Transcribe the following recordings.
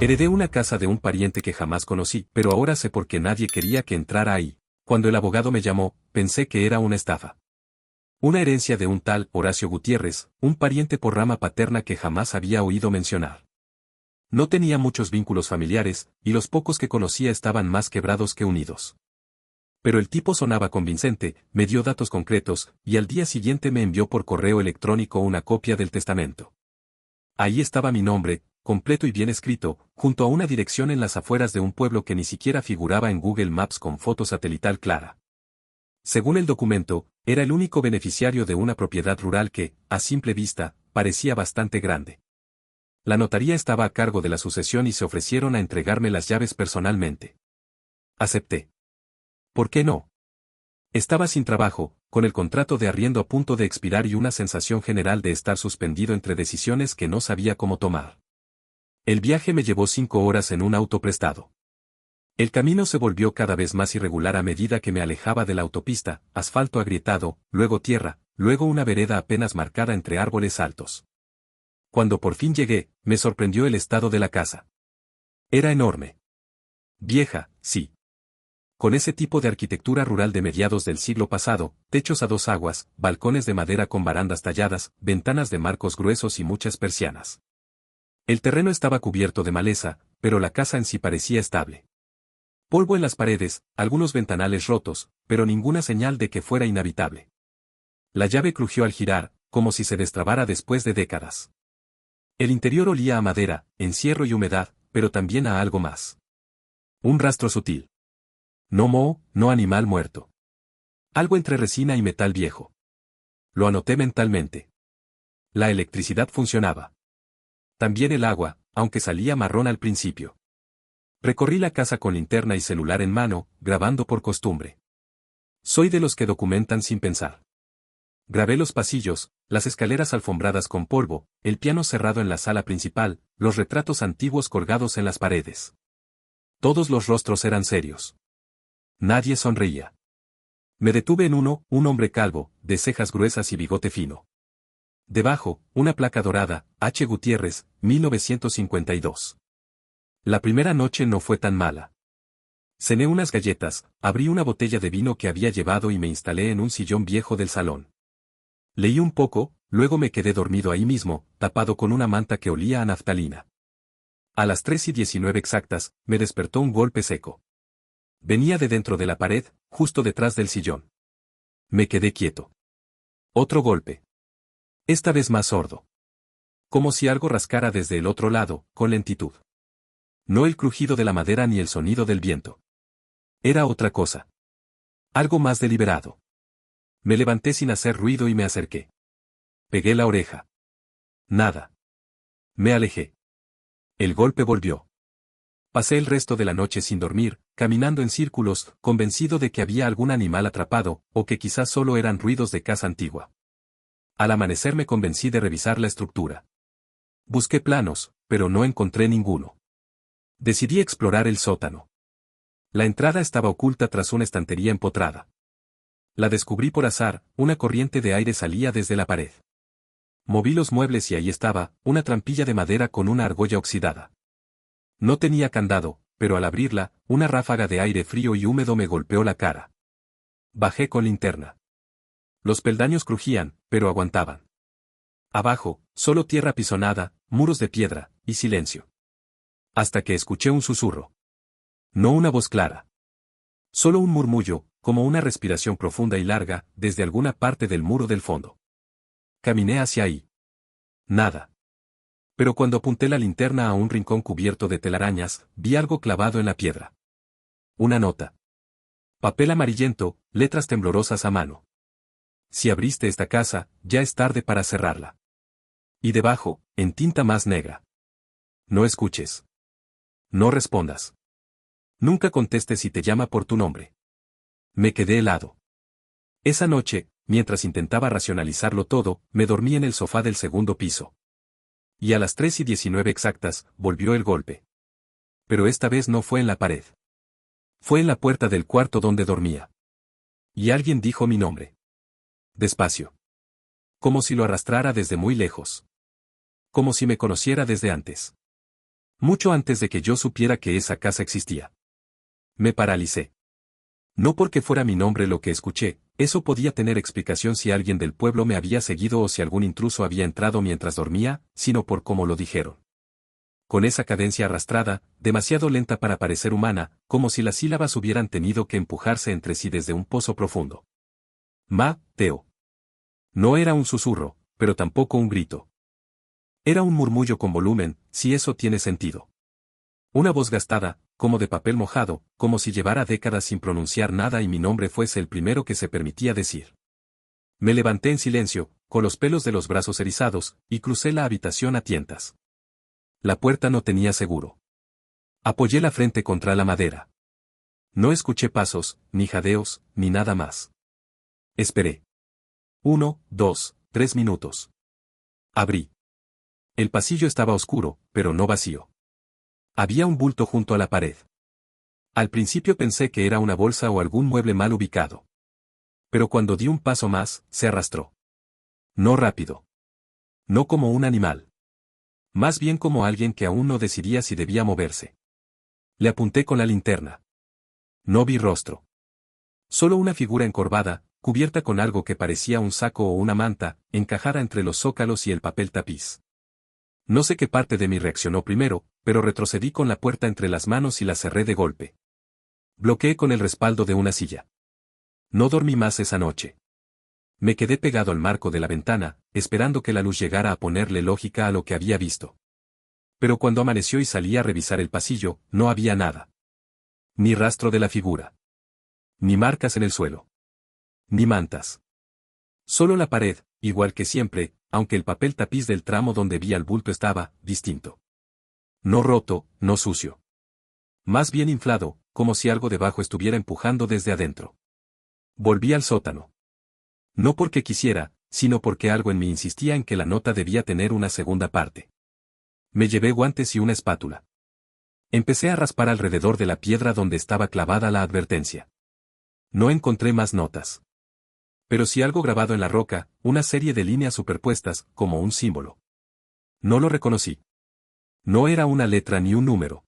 Heredé una casa de un pariente que jamás conocí, pero ahora sé por qué nadie quería que entrara ahí. Cuando el abogado me llamó, pensé que era una estafa. Una herencia de un tal Horacio Gutiérrez, un pariente por rama paterna que jamás había oído mencionar. No tenía muchos vínculos familiares, y los pocos que conocía estaban más quebrados que unidos. Pero el tipo sonaba convincente, me dio datos concretos, y al día siguiente me envió por correo electrónico una copia del testamento. Ahí estaba mi nombre, completo y bien escrito, junto a una dirección en las afueras de un pueblo que ni siquiera figuraba en Google Maps con foto satelital clara. Según el documento, era el único beneficiario de una propiedad rural que, a simple vista, parecía bastante grande. La notaría estaba a cargo de la sucesión y se ofrecieron a entregarme las llaves personalmente. Acepté. ¿Por qué no? Estaba sin trabajo, con el contrato de arriendo a punto de expirar y una sensación general de estar suspendido entre decisiones que no sabía cómo tomar. El viaje me llevó 5 horas en un auto prestado. El camino se volvió cada vez más irregular a medida que me alejaba de la autopista, asfalto agrietado, luego tierra, luego una vereda apenas marcada entre árboles altos. Cuando por fin llegué, me sorprendió el estado de la casa. Era enorme. Vieja, sí. Con ese tipo de arquitectura rural de mediados del siglo pasado, techos a 2 aguas, balcones de madera con barandas talladas, ventanas de marcos gruesos y muchas persianas. El terreno estaba cubierto de maleza, pero la casa en sí parecía estable. Polvo en las paredes, algunos ventanales rotos, pero ninguna señal de que fuera inhabitable. La llave crujió al girar, como si se destrabara después de décadas. El interior olía a madera, encierro y humedad, pero también a algo más. Un rastro sutil. No moho, no animal muerto. Algo entre resina y metal viejo. Lo anoté mentalmente. La electricidad funcionaba. También el agua, aunque salía marrón al principio. Recorrí la casa con linterna y celular en mano, grabando por costumbre. Soy de los que documentan sin pensar. Grabé los pasillos, las escaleras alfombradas con polvo, el piano cerrado en la sala principal, los retratos antiguos colgados en las paredes. Todos los rostros eran serios. Nadie sonreía. Me detuve en uno, un hombre calvo, de cejas gruesas y bigote fino. Debajo, una placa dorada, H. Gutiérrez, 1952. La primera noche no fue tan mala. Cené unas galletas, abrí una botella de vino que había llevado y me instalé en un sillón viejo del salón. Leí un poco, luego me quedé dormido ahí mismo, tapado con una manta que olía a naftalina. A las 3:19 exactas, me despertó un golpe seco. Venía de dentro de la pared, justo detrás del sillón. Me quedé quieto. Otro golpe. Esta vez más sordo. Como si algo rascara desde el otro lado, con lentitud. No el crujido de la madera ni el sonido del viento. Era otra cosa. Algo más deliberado. Me levanté sin hacer ruido y me acerqué. Pegué la oreja. Nada. Me alejé. El golpe volvió. Pasé el resto de la noche sin dormir, caminando en círculos, convencido de que había algún animal atrapado, o que quizás solo eran ruidos de casa antigua. Al amanecer me convencí de revisar la estructura. Busqué planos, pero no encontré ninguno. Decidí explorar el sótano. La entrada estaba oculta tras una estantería empotrada. La descubrí por azar, una corriente de aire salía desde la pared. Moví los muebles y ahí estaba, una trampilla de madera con una argolla oxidada. No tenía candado, pero al abrirla, una ráfaga de aire frío y húmedo me golpeó la cara. Bajé con linterna. Los peldaños crujían, pero aguantaban. Abajo, solo tierra pisonada, muros de piedra, y silencio. Hasta que escuché un susurro. No una voz clara. Solo un murmullo, como una respiración profunda y larga, desde alguna parte del muro del fondo. Caminé hacia ahí. Nada. Pero cuando apunté la linterna a un rincón cubierto de telarañas, vi algo clavado en la piedra. Una nota. Papel amarillento, letras temblorosas a mano. Si abriste esta casa, ya es tarde para cerrarla. Y debajo, en tinta más negra. No escuches. No respondas. Nunca contestes si te llama por tu nombre. Me quedé helado. Esa noche, mientras intentaba racionalizarlo todo, me dormí en el sofá del segundo piso. Y a las 3:19 exactas, volvió el golpe. Pero esta vez no fue en la pared. Fue en la puerta del cuarto donde dormía. Y alguien dijo mi nombre. Despacio. Como si lo arrastrara desde muy lejos. Como si me conociera desde antes. Mucho antes de que yo supiera que esa casa existía. Me paralicé. No porque fuera mi nombre lo que escuché, eso podía tener explicación si alguien del pueblo me había seguido o si algún intruso había entrado mientras dormía, sino por cómo lo dijeron. Con esa cadencia arrastrada, demasiado lenta para parecer humana, como si las sílabas hubieran tenido que empujarse entre sí desde un pozo profundo. Teo. No era un susurro, pero tampoco un grito. Era un murmullo con volumen, si eso tiene sentido. Una voz gastada, como de papel mojado, como si llevara décadas sin pronunciar nada y mi nombre fuese el primero que se permitía decir. Me levanté en silencio, con los pelos de los brazos erizados, y crucé la habitación a tientas. La puerta no tenía seguro. Apoyé la frente contra la madera. No escuché pasos, ni jadeos, ni nada más. Esperé. 1, 2, 3 minutos. Abrí. El pasillo estaba oscuro, pero no vacío. Había un bulto junto a la pared. Al principio pensé que era una bolsa o algún mueble mal ubicado. Pero cuando di un paso más, se arrastró. No rápido. No como un animal. Más bien como alguien que aún no decidía si debía moverse. Le apunté con la linterna. No vi rostro. Solo una figura encorvada, cubierta con algo que parecía un saco o una manta, encajada entre los zócalos y el papel tapiz. No sé qué parte de mí reaccionó primero, pero retrocedí con la puerta entre las manos y la cerré de golpe. Bloqueé con el respaldo de una silla. No dormí más esa noche. Me quedé pegado al marco de la ventana, esperando que la luz llegara a ponerle lógica a lo que había visto. Pero cuando amaneció y salí a revisar el pasillo, no había nada. Ni rastro de la figura. Ni marcas en el suelo. Ni mantas. Solo la pared, igual que siempre, aunque el papel tapiz del tramo donde vi al bulto estaba, distinto. No roto, no sucio. Más bien inflado, como si algo debajo estuviera empujando desde adentro. Volví al sótano. No porque quisiera, sino porque algo en mí insistía en que la nota debía tener una segunda parte. Me llevé guantes y una espátula. Empecé a raspar alrededor de la piedra donde estaba clavada la advertencia. No encontré más notas. Pero sí algo grabado en la roca, una serie de líneas superpuestas, como un símbolo. No lo reconocí. No era una letra ni un número.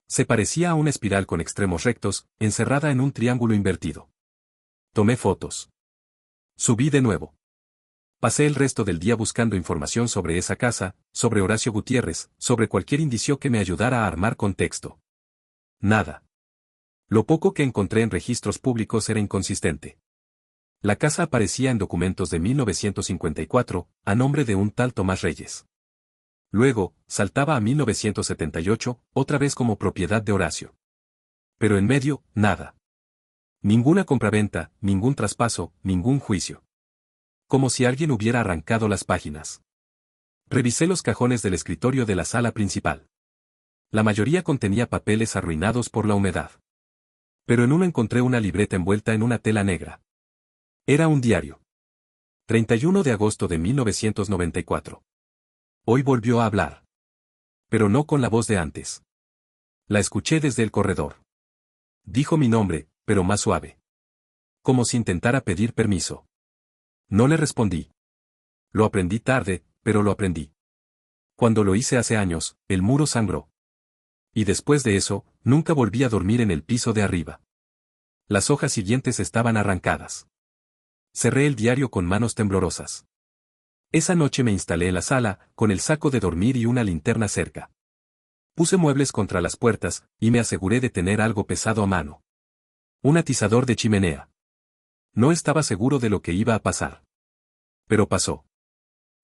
Se parecía a una espiral con extremos rectos, encerrada en un triángulo invertido. Tomé fotos. Subí de nuevo. Pasé el resto del día buscando información sobre esa casa, sobre Horacio Gutiérrez, sobre cualquier indicio que me ayudara a armar contexto. Nada. Lo poco que encontré en registros públicos era inconsistente. La casa aparecía en documentos de 1954, a nombre de un tal Tomás Reyes. Luego, saltaba a 1978, otra vez como propiedad de Horacio. Pero en medio, nada. Ninguna compraventa, ningún traspaso, ningún juicio. Como si alguien hubiera arrancado las páginas. Revisé los cajones del escritorio de la sala principal. La mayoría contenía papeles arruinados por la humedad. Pero en uno encontré una libreta envuelta en una tela negra. Era un diario. 31 de agosto de 1994. Hoy volvió a hablar. Pero no con la voz de antes. La escuché desde el corredor. Dijo mi nombre, pero más suave. Como si intentara pedir permiso. No le respondí. Lo aprendí tarde, pero lo aprendí. Cuando lo hice hace años, el muro sangró. Y después de eso, nunca volví a dormir en el piso de arriba. Las hojas siguientes estaban arrancadas. Cerré el diario con manos temblorosas. Esa noche me instalé en la sala, con el saco de dormir y una linterna cerca. Puse muebles contra las puertas, y me aseguré de tener algo pesado a mano. Un atizador de chimenea. No estaba seguro de lo que iba a pasar. Pero pasó.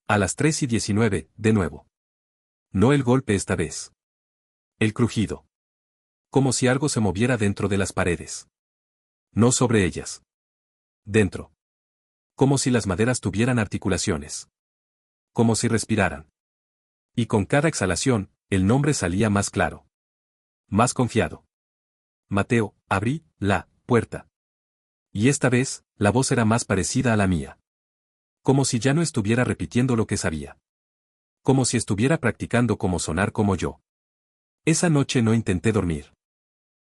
A las 3:19, de nuevo. No el golpe esta vez. El crujido. Como si algo se moviera dentro de las paredes. No sobre ellas. Dentro. Como si las maderas tuvieran articulaciones. Como si respiraran. Y con cada exhalación, el nombre salía más claro. Más confiado. Mateo, abrí la puerta. Y esta vez, la voz era más parecida a la mía. Como si ya no estuviera repitiendo lo que sabía. Como si estuviera practicando cómo sonar como yo. Esa noche no intenté dormir.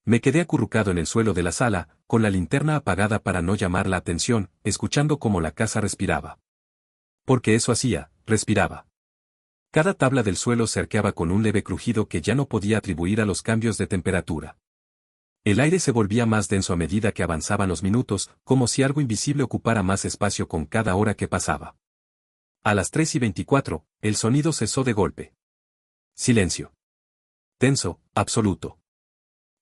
Me quedé acurrucado en el suelo de la sala, con la linterna apagada para no llamar la atención, escuchando cómo la casa respiraba. Porque eso hacía, respiraba. Cada tabla del suelo se arqueaba con un leve crujido que ya no podía atribuir a los cambios de temperatura. El aire se volvía más denso a medida que avanzaban los minutos, como si algo invisible ocupara más espacio con cada hora que pasaba. A las 3:24, el sonido cesó de golpe. Silencio. Tenso, absoluto.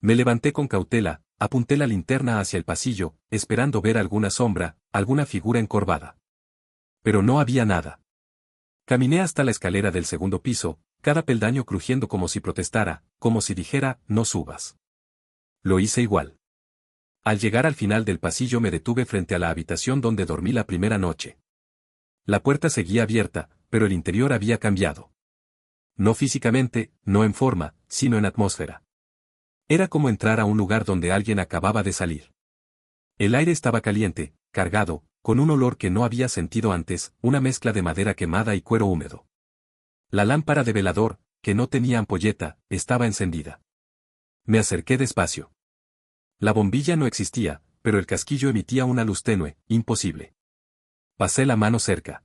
Me levanté con cautela, apunté la linterna hacia el pasillo, esperando ver alguna sombra, alguna figura encorvada. Pero no había nada. Caminé hasta la escalera del segundo piso, cada peldaño crujiendo como si protestara, como si dijera, no subas. Lo hice igual. Al llegar al final del pasillo me detuve frente a la habitación donde dormí la primera noche. La puerta seguía abierta, pero el interior había cambiado. No físicamente, no en forma, sino en atmósfera. Era como entrar a un lugar donde alguien acababa de salir. El aire estaba caliente, cargado, con un olor que no había sentido antes, una mezcla de madera quemada y cuero húmedo. La lámpara de velador, que no tenía ampolleta, estaba encendida. Me acerqué despacio. La bombilla no existía, pero el casquillo emitía una luz tenue, imposible. Pasé la mano cerca.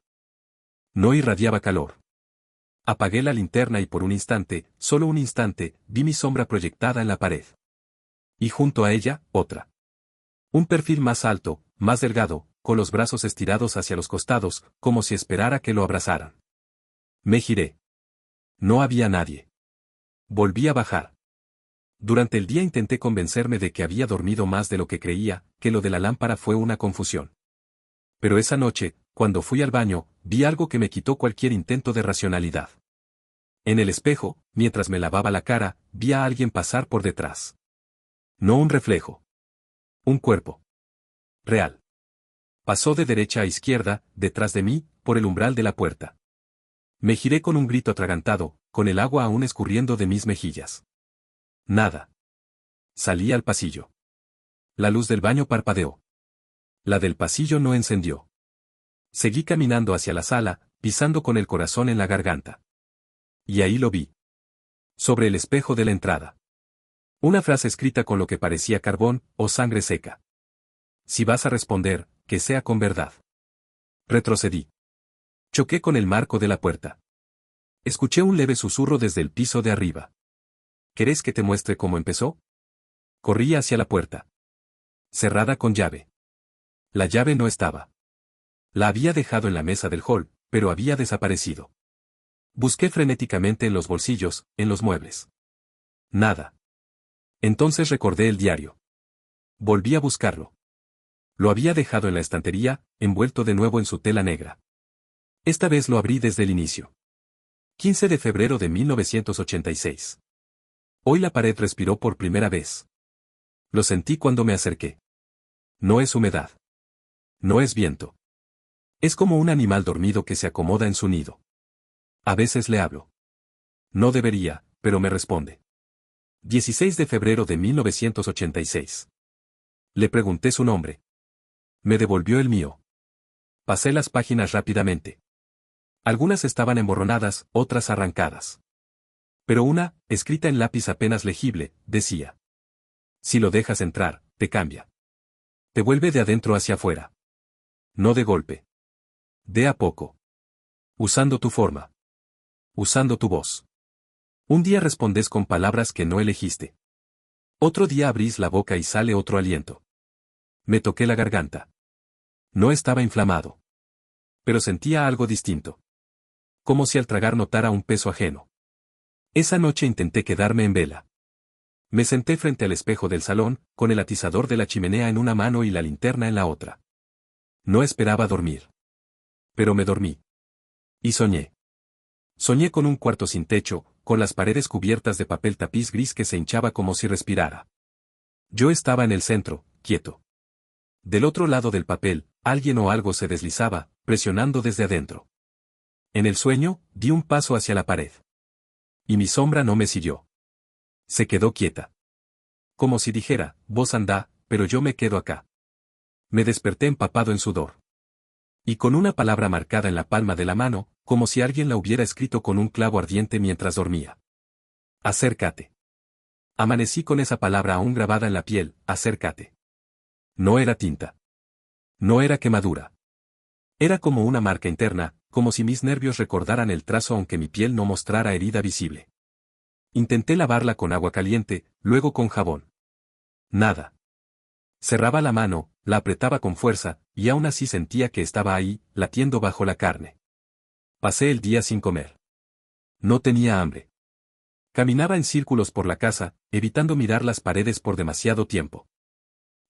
No irradiaba calor. Apagué la linterna y por un instante, solo un instante, vi mi sombra proyectada en la pared. Y junto a ella, otra. Un perfil más alto, más delgado, con los brazos estirados hacia los costados, como si esperara que lo abrazaran. Me giré. No había nadie. Volví a bajar. Durante el día intenté convencerme de que había dormido más de lo que creía, que lo de la lámpara fue una confusión. Pero esa noche, cuando fui al baño, vi algo que me quitó cualquier intento de racionalidad. En el espejo, mientras me lavaba la cara, vi a alguien pasar por detrás. No un reflejo. Un cuerpo. Real. Pasó de derecha a izquierda, detrás de mí, por el umbral de la puerta. Me giré con un grito atragantado, con el agua aún escurriendo de mis mejillas. Nada. Salí al pasillo. La luz del baño parpadeó. La del pasillo no encendió. Seguí caminando hacia la sala, pisando con el corazón en la garganta. Y ahí lo vi. Sobre el espejo de la entrada. Una frase escrita con lo que parecía carbón, o sangre seca. Si vas a responder, que sea con verdad. Retrocedí. Choqué con el marco de la puerta. Escuché un leve susurro desde el piso de arriba. ¿Querés que te muestre cómo empezó? Corrí hacia la puerta. Cerrada con llave. La llave no estaba. La había dejado en la mesa del hall, pero había desaparecido. Busqué frenéticamente en los bolsillos, en los muebles. Nada. Entonces recordé el diario. Volví a buscarlo. Lo había dejado en la estantería, envuelto de nuevo en su tela negra. Esta vez lo abrí desde el inicio. 15 de febrero de 1986. Hoy la pared respiró por primera vez. Lo sentí cuando me acerqué. No es humedad. No es viento. Es como un animal dormido que se acomoda en su nido. A veces le hablo. No debería, pero me responde. 16 de febrero de 1986. Le pregunté su nombre. Me devolvió el mío. Pasé las páginas rápidamente. Algunas estaban emborronadas, otras arrancadas. Pero una, escrita en lápiz apenas legible, decía. Si lo dejas entrar, te cambia. Te vuelve de adentro hacia afuera. No de golpe. De a poco. Usando tu forma. Usando tu voz. Un día respondes con palabras que no elegiste. Otro día abrís la boca y sale otro aliento. Me toqué la garganta. No estaba inflamado. Pero sentía algo distinto. Como si al tragar notara un peso ajeno. Esa noche intenté quedarme en vela. Me senté frente al espejo del salón, con el atizador de la chimenea en una mano y la linterna en la otra. No esperaba dormir. Pero me dormí. Y soñé. Soñé con un cuarto sin techo, con las paredes cubiertas de papel tapiz gris que se hinchaba como si respirara. Yo estaba en el centro, quieto. Del otro lado del papel, alguien o algo se deslizaba, presionando desde adentro. En el sueño, di un paso hacia la pared. Y mi sombra no me siguió. Se quedó quieta. Como si dijera, vos andá, pero yo me quedo acá. Me desperté empapado en sudor. Y con una palabra marcada en la palma de la mano, como si alguien la hubiera escrito con un clavo ardiente mientras dormía. Acércate. Amanecí con esa palabra aún grabada en la piel, acércate. No era tinta. No era quemadura. Era como una marca interna, como si mis nervios recordaran el trazo aunque mi piel no mostrara herida visible. Intenté lavarla con agua caliente, luego con jabón. Nada. Cerraba la mano, la apretaba con fuerza, y aún así sentía que estaba ahí, latiendo bajo la carne. Pasé el día sin comer. No tenía hambre. Caminaba en círculos por la casa, evitando mirar las paredes por demasiado tiempo.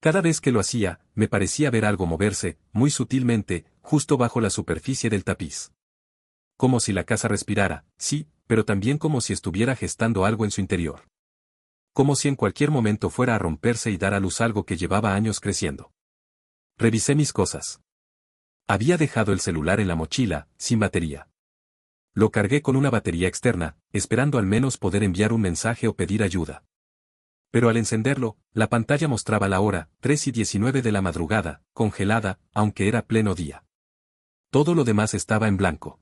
Cada vez que lo hacía, me parecía ver algo moverse, muy sutilmente, justo bajo la superficie del tapiz. Como si la casa respirara, sí, pero también como si estuviera gestando algo en su interior. Como si en cualquier momento fuera a romperse y dar a luz algo que llevaba años creciendo. Revisé mis cosas. Había dejado el celular en la mochila, sin batería. Lo cargué con una batería externa, esperando al menos poder enviar un mensaje o pedir ayuda. Pero al encenderlo, la pantalla mostraba la hora, 3:19 de la madrugada, congelada, aunque era pleno día. Todo lo demás estaba en blanco.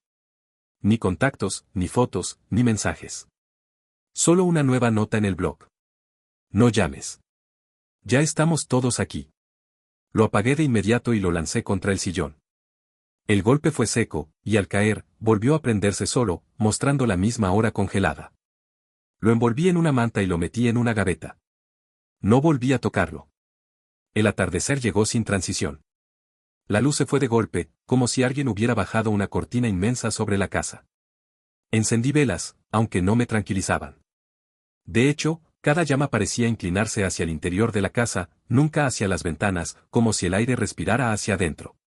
Ni contactos, ni fotos, ni mensajes. Solo una nueva nota en el blog. No llames. Ya estamos todos aquí. Lo apagué de inmediato y lo lancé contra el sillón. El golpe fue seco, y al caer, volvió a prenderse solo, mostrando la misma hora congelada. Lo envolví en una manta y lo metí en una gaveta. No volví a tocarlo. El atardecer llegó sin transición. La luz se fue de golpe, como si alguien hubiera bajado una cortina inmensa sobre la casa. Encendí velas, aunque no me tranquilizaban. De hecho, cada llama parecía inclinarse hacia el interior de la casa, nunca hacia las ventanas, como si el aire respirara hacia adentro.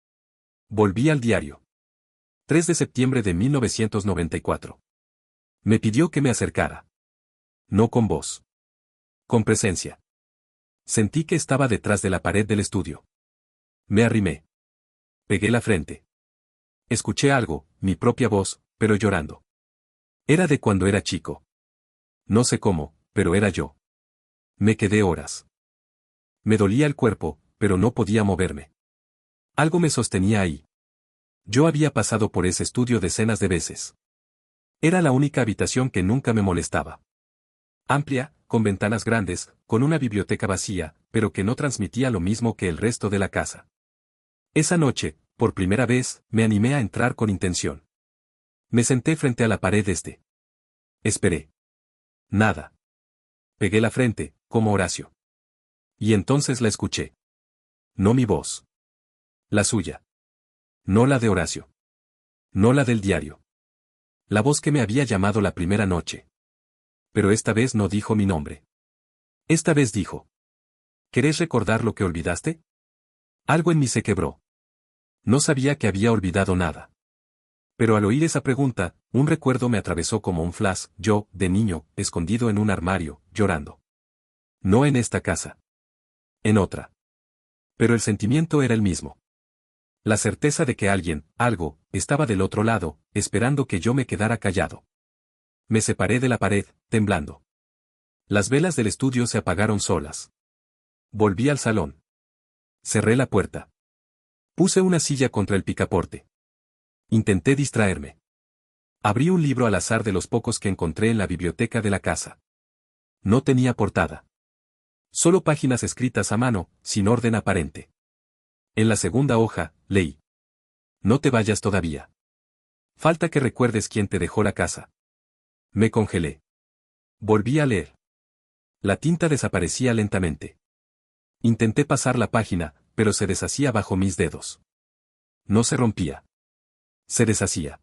Volví al diario. 3 de septiembre de 1994. Me pidió que me acercara. No con voz. Con presencia. Sentí que estaba detrás de la pared del estudio. Me arrimé. Pegué la frente. Escuché algo, mi propia voz, pero llorando. Era de cuando era chico. No sé cómo, pero era yo. Me quedé horas. Me dolía el cuerpo, pero no podía moverme. Algo me sostenía ahí. Yo había pasado por ese estudio decenas de veces. Era la única habitación que nunca me molestaba. Amplia, con ventanas grandes, con una biblioteca vacía, pero que no transmitía lo mismo que el resto de la casa. Esa noche, por primera vez, me animé a entrar con intención. Me senté frente a la pared este. Esperé. Nada. Pegué la frente, como Horacio. Y entonces la escuché. No mi voz. La suya. No la de Horacio. No la del diario. La voz que me había llamado la primera noche. Pero esta vez no dijo mi nombre. Esta vez dijo: ¿Querés recordar lo que olvidaste? Algo en mí se quebró. No sabía que había olvidado nada. Pero al oír esa pregunta, un recuerdo me atravesó como un flash, yo, de niño, escondido en un armario, llorando. No en esta casa. En otra. Pero el sentimiento era el mismo. La certeza de que alguien, algo, estaba del otro lado, esperando que yo me quedara callado. Me separé de la pared, temblando. Las velas del estudio se apagaron solas. Volví al salón. Cerré la puerta. Puse una silla contra el picaporte. Intenté distraerme. Abrí un libro al azar de los pocos que encontré en la biblioteca de la casa. No tenía portada. Solo páginas escritas a mano, sin orden aparente. En la segunda hoja, leí: No te vayas todavía. Falta que recuerdes quién te dejó la casa. Me congelé. Volví a leer. La tinta desaparecía lentamente. Intenté pasar la página, pero se deshacía bajo mis dedos. No se rompía. Se deshacía.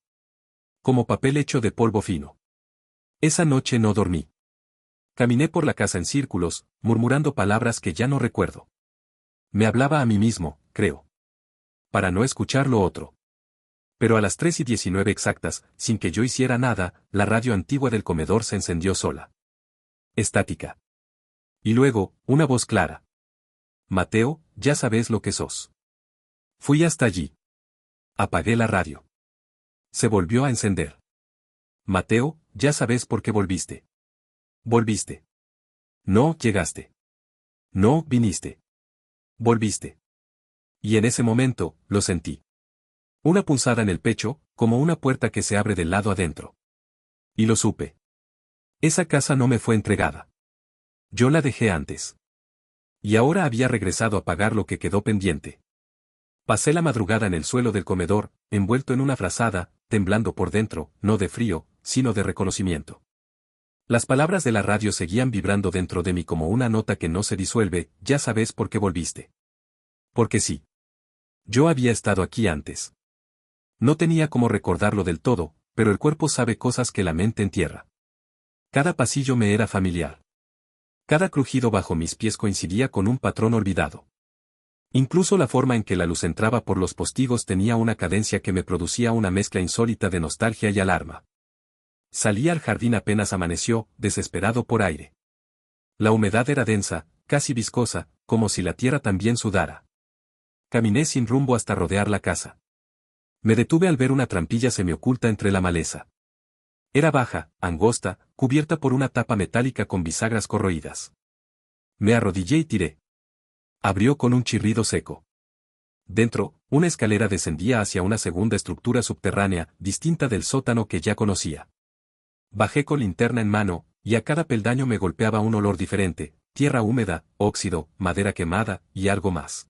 Como papel hecho de polvo fino. Esa noche no dormí. Caminé por la casa en círculos, murmurando palabras que ya no recuerdo. Me hablaba a mí mismo, creo. Para no escuchar lo otro. Pero a las 3:19 exactas, sin que yo hiciera nada, la radio antigua del comedor se encendió sola. Estática. Y luego, una voz clara. Mateo, ya sabes lo que sos. Fui hasta allí. Apagué la radio. Se volvió a encender. Mateo, ya sabes por qué volviste. Volviste. No llegaste. No viniste. Volviste. Y en ese momento, lo sentí. Una punzada en el pecho, como una puerta que se abre del lado adentro. Y lo supe. Esa casa no me fue entregada. Yo la dejé antes. Y ahora había regresado a pagar lo que quedó pendiente. Pasé la madrugada en el suelo del comedor, envuelto en una frazada, temblando por dentro, no de frío, sino de reconocimiento. Las palabras de la radio seguían vibrando dentro de mí como una nota que no se disuelve. Ya sabes por qué volviste. Porque sí. Yo había estado aquí antes. No tenía cómo recordarlo del todo, pero el cuerpo sabe cosas que la mente entierra. Cada pasillo me era familiar. Cada crujido bajo mis pies coincidía con un patrón olvidado. Incluso la forma en que la luz entraba por los postigos tenía una cadencia que me producía una mezcla insólita de nostalgia y alarma. Salí al jardín apenas amaneció, desesperado por aire. La humedad era densa, casi viscosa, como si la tierra también sudara. Caminé sin rumbo hasta rodear la casa. Me detuve al ver una trampilla semioculta entre la maleza. Era baja, angosta, cubierta por una tapa metálica con bisagras corroídas. Me arrodillé y tiré. Abrió con un chirrido seco. Dentro, una escalera descendía hacia una segunda estructura subterránea, distinta del sótano que ya conocía. Bajé con linterna en mano, y a cada peldaño me golpeaba un olor diferente, tierra húmeda, óxido, madera quemada, y algo más.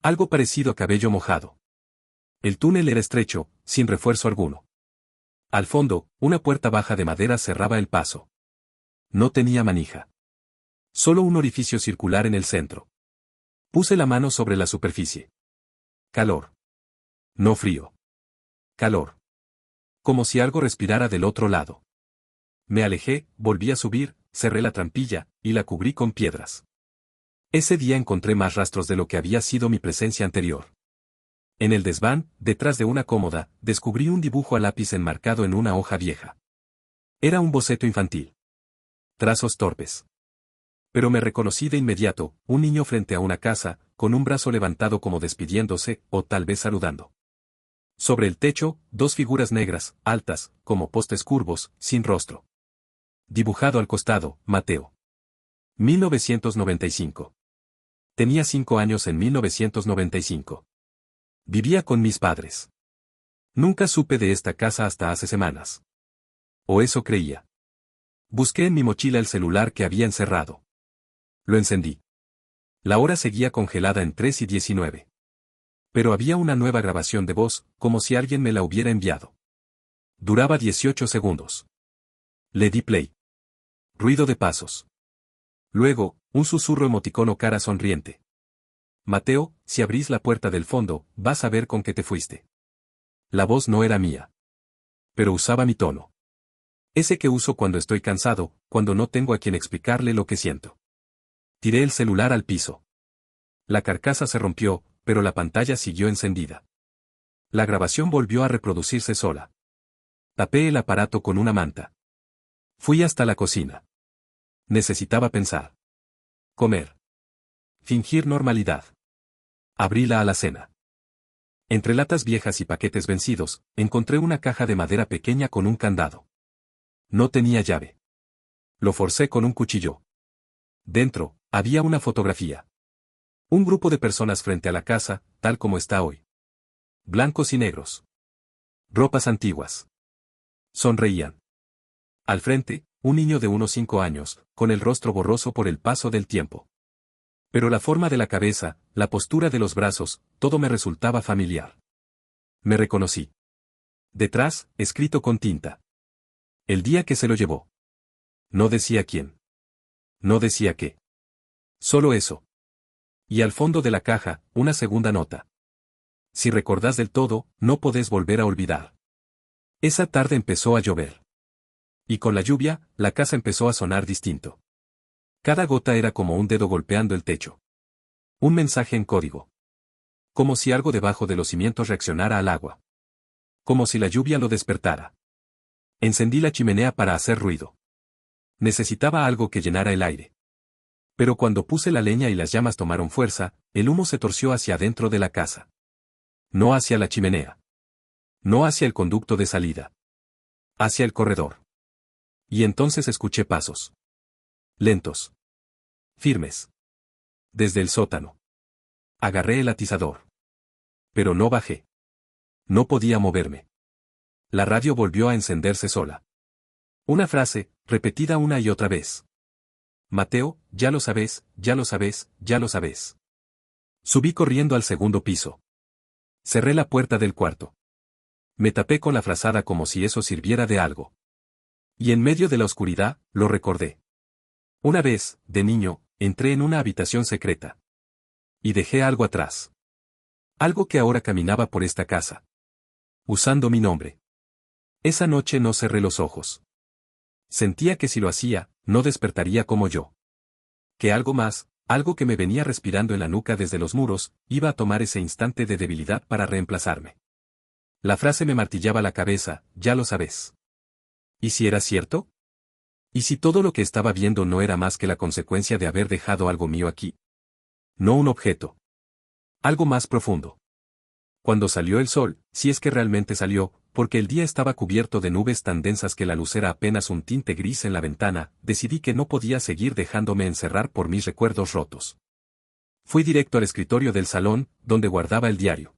Algo parecido a cabello mojado. El túnel era estrecho, sin refuerzo alguno. Al fondo, una puerta baja de madera cerraba el paso. No tenía manija. Solo un orificio circular en el centro. Puse la mano sobre la superficie. Calor. No frío. Calor. Como si algo respirara del otro lado. Me alejé, volví a subir, cerré la trampilla, y la cubrí con piedras. Ese día encontré más rastros de lo que había sido mi presencia anterior. En el desván, detrás de una cómoda, descubrí un dibujo a lápiz enmarcado en una hoja vieja. Era un boceto infantil. Trazos torpes. Pero me reconocí de inmediato, un niño frente a una casa, con un brazo levantado como despidiéndose, o tal vez saludando. Sobre el techo, dos figuras negras, altas, como postes curvos, sin rostro. Dibujado al costado, Mateo. 1995. Tenía 5 años en 1995. Vivía con mis padres. Nunca supe de esta casa hasta hace semanas. O eso creía. Busqué en mi mochila el celular que había encerrado. Lo encendí. La hora seguía congelada en 3:19. Pero había una nueva grabación de voz, como si alguien me la hubiera enviado. Duraba 18 segundos. Le di play. Ruido de pasos. Luego, un susurro emoticono cara sonriente. Mateo, si abrís la puerta del fondo, vas a ver con qué te fuiste. La voz no era mía. Pero usaba mi tono. Ese que uso cuando estoy cansado, cuando no tengo a quien explicarle lo que siento. Tiré el celular al piso. La carcasa se rompió, pero la pantalla siguió encendida. La grabación volvió a reproducirse sola. Tapé el aparato con una manta. Fui hasta la cocina. Necesitaba pensar. Comer. Fingir normalidad. Abrí la alacena. Entre latas viejas y paquetes vencidos, encontré una caja de madera pequeña con un candado. No tenía llave. Lo forcé con un cuchillo. Dentro, había una fotografía. Un grupo de personas frente a la casa, tal como está hoy. Blancos y negros. Ropas antiguas. Sonreían. Al frente, un niño de unos 5 años, con el rostro borroso por el paso del tiempo. Pero la forma de la cabeza, la postura de los brazos, todo me resultaba familiar. Me reconocí. Detrás, escrito con tinta. El día que se lo llevó. No decía quién. No decía qué. Solo eso. Y al fondo de la caja, una segunda nota. Si recordás del todo, no podés volver a olvidar. Esa tarde empezó a llover. Y con la lluvia, la casa empezó a sonar distinto. Cada gota era como un dedo golpeando el techo. Un mensaje en código. Como si algo debajo de los cimientos reaccionara al agua. Como si la lluvia lo despertara. Encendí la chimenea para hacer ruido. Necesitaba algo que llenara el aire. Pero cuando puse la leña y las llamas tomaron fuerza, el humo se torció hacia adentro de la casa. No hacia la chimenea. No hacia el conducto de salida. Hacia el corredor. Y entonces escuché pasos. Lentos. Firmes. Desde el sótano. Agarré el atizador. Pero no bajé. No podía moverme. La radio volvió a encenderse sola. Una frase, repetida una y otra vez. Mateo, ya lo sabes, ya lo sabes, ya lo sabes. Subí corriendo al segundo piso. Cerré la puerta del cuarto. Me tapé con la frazada como si eso sirviera de algo. Y en medio de la oscuridad, lo recordé. Una vez, de niño, entré en una habitación secreta. Y dejé algo atrás. Algo que ahora caminaba por esta casa. Usando mi nombre. Esa noche no cerré los ojos. Sentía que si lo hacía, no despertaría como yo. Que algo más, algo que me venía respirando en la nuca desde los muros, iba a tomar ese instante de debilidad para reemplazarme. La frase me martillaba la cabeza, ya lo sabes. ¿Y si era cierto? ¿Y si todo lo que estaba viendo no era más que la consecuencia de haber dejado algo mío aquí? No un objeto. Algo más profundo. Cuando salió el sol, si es que realmente salió, porque el día estaba cubierto de nubes tan densas que la luz era apenas un tinte gris en la ventana, decidí que no podía seguir dejándome encerrar por mis recuerdos rotos. Fui directo al escritorio del salón, donde guardaba el diario.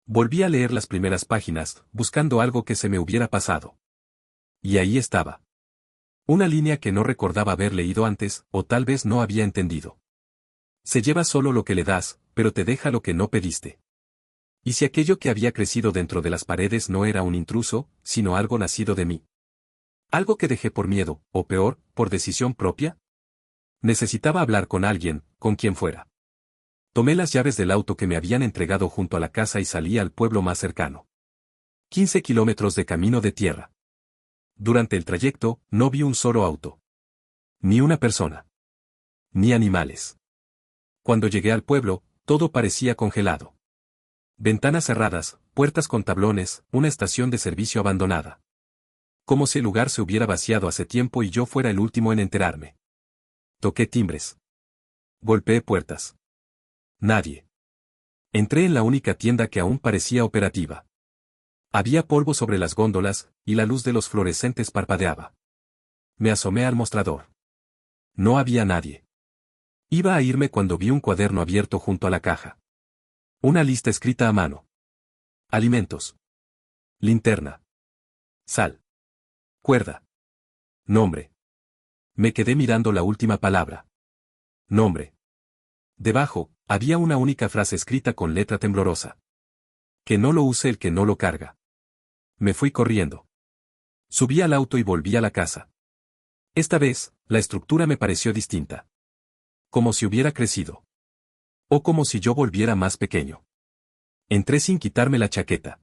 Volví a leer las primeras páginas, buscando algo que se me hubiera pasado. Y ahí estaba. Una línea que no recordaba haber leído antes, o tal vez no había entendido. Se lleva solo lo que le das, pero te deja lo que no pediste. ¿Y si aquello que había crecido dentro de las paredes no era un intruso, sino algo nacido de mí? ¿Algo que dejé por miedo, o peor, por decisión propia? Necesitaba hablar con alguien, con quien fuera. Tomé las llaves del auto que me habían entregado junto a la casa y salí al pueblo más cercano. 15 kilómetros de camino de tierra. Durante el trayecto, no vi un solo auto. Ni una persona. Ni animales. Cuando llegué al pueblo, todo parecía congelado. Ventanas cerradas, puertas con tablones, una estación de servicio abandonada. Como si el lugar se hubiera vaciado hace tiempo y yo fuera el último en enterarme. Toqué timbres. Golpeé puertas. Nadie. Entré en la única tienda que aún parecía operativa. Había polvo sobre las góndolas, y la luz de los fluorescentes parpadeaba. Me asomé al mostrador. No había nadie. Iba a irme cuando vi un cuaderno abierto junto a la caja. Una lista escrita a mano. Alimentos. Linterna. Sal. Cuerda. Nombre. Me quedé mirando la última palabra. Nombre. Debajo, había una única frase escrita con letra temblorosa. Que no lo use el que no lo carga. Me fui corriendo. Subí al auto y volví a la casa. Esta vez, la estructura me pareció distinta. Como si hubiera crecido. O como si yo volviera más pequeño. Entré sin quitarme la chaqueta.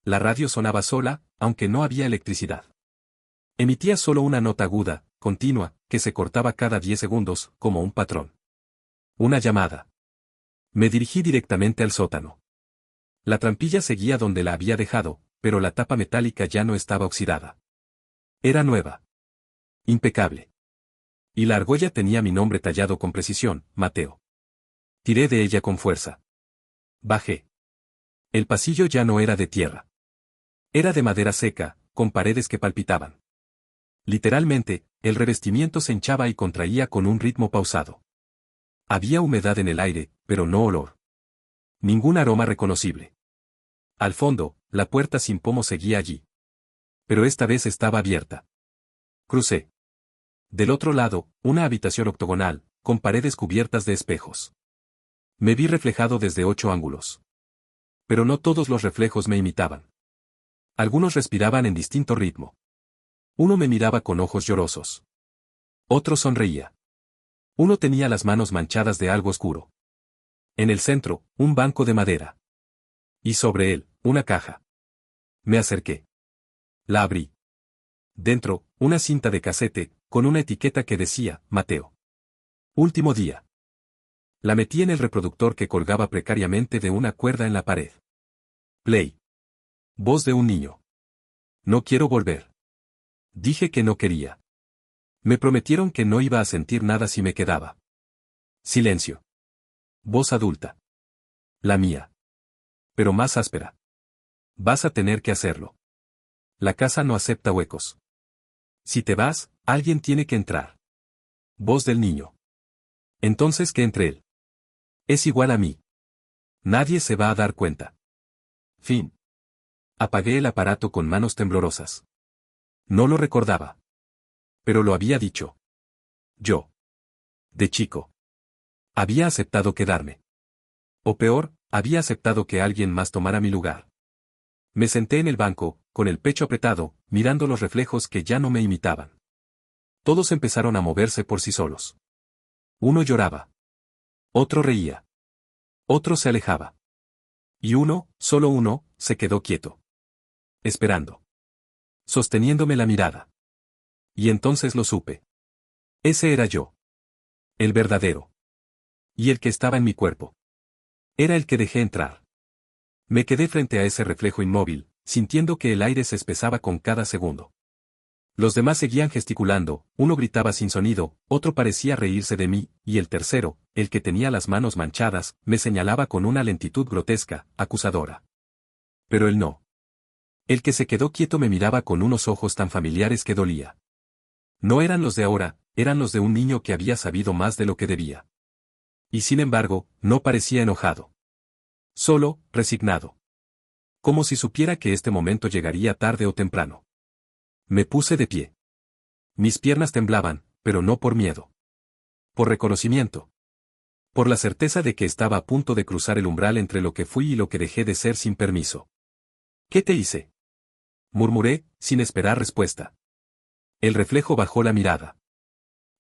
La radio sonaba sola, aunque no había electricidad. Emitía solo una nota aguda, continua, que se cortaba cada 10 segundos, como un patrón. Una llamada. Me dirigí directamente al sótano. La trampilla seguía donde la había dejado, pero la tapa metálica ya no estaba oxidada. Era nueva. Impecable. Y la argolla tenía mi nombre tallado con precisión, Mateo. Tiré de ella con fuerza. Bajé. El pasillo ya no era de tierra. Era de madera seca, con paredes que palpitaban. Literalmente, el revestimiento se hinchaba y contraía con un ritmo pausado. Había humedad en el aire, pero no olor. Ningún aroma reconocible. Al fondo, la puerta sin pomo seguía allí. Pero esta vez estaba abierta. Crucé. Del otro lado, una habitación octogonal, con paredes cubiertas de espejos. Me vi reflejado desde 8 ángulos. Pero no todos los reflejos me imitaban. Algunos respiraban en distinto ritmo. Uno me miraba con ojos llorosos. Otro sonreía. Uno tenía las manos manchadas de algo oscuro. En el centro, un banco de madera. Y sobre él, una caja. Me acerqué. La abrí. Dentro, una cinta de casete, con una etiqueta que decía, Mateo. Último día. La metí en el reproductor que colgaba precariamente de una cuerda en la pared. Play. Voz de un niño. No quiero volver. Dije que no quería. Me prometieron que no iba a sentir nada si me quedaba. Silencio. Voz adulta. La mía. Pero más áspera. Vas a tener que hacerlo. La casa no acepta huecos. Si te vas, alguien tiene que entrar. Voz del niño. Entonces que entre él. Es igual a mí. Nadie se va a dar cuenta. Fin. Apagué el aparato con manos temblorosas. No lo recordaba. Pero lo había dicho. Yo. De chico. Había aceptado quedarme. O peor, había aceptado que alguien más tomara mi lugar. Me senté en el banco, con el pecho apretado, mirando los reflejos que ya no me imitaban. Todos empezaron a moverse por sí solos. Uno lloraba. Otro reía. Otro se alejaba. Y uno, solo uno, se quedó quieto. Esperando. Sosteniéndome la mirada. Y entonces lo supe. Ese era yo. El verdadero. Y el que estaba en mi cuerpo. Era el que dejé entrar. Me quedé frente a ese reflejo inmóvil, sintiendo que el aire se espesaba con cada segundo. Los demás seguían gesticulando, uno gritaba sin sonido, otro parecía reírse de mí, y el tercero, el que tenía las manos manchadas, me señalaba con una lentitud grotesca, acusadora. Pero él no. El que se quedó quieto me miraba con unos ojos tan familiares que dolía. No eran los de ahora, eran los de un niño que había sabido más de lo que debía. Y sin embargo, no parecía enojado. Solo, resignado. Como si supiera que este momento llegaría tarde o temprano. Me puse de pie. Mis piernas temblaban, pero no por miedo. Por reconocimiento. Por la certeza de que estaba a punto de cruzar el umbral entre lo que fui y lo que dejé de ser sin permiso. ¿Qué te hice? Murmuré, sin esperar respuesta. El reflejo bajó la mirada.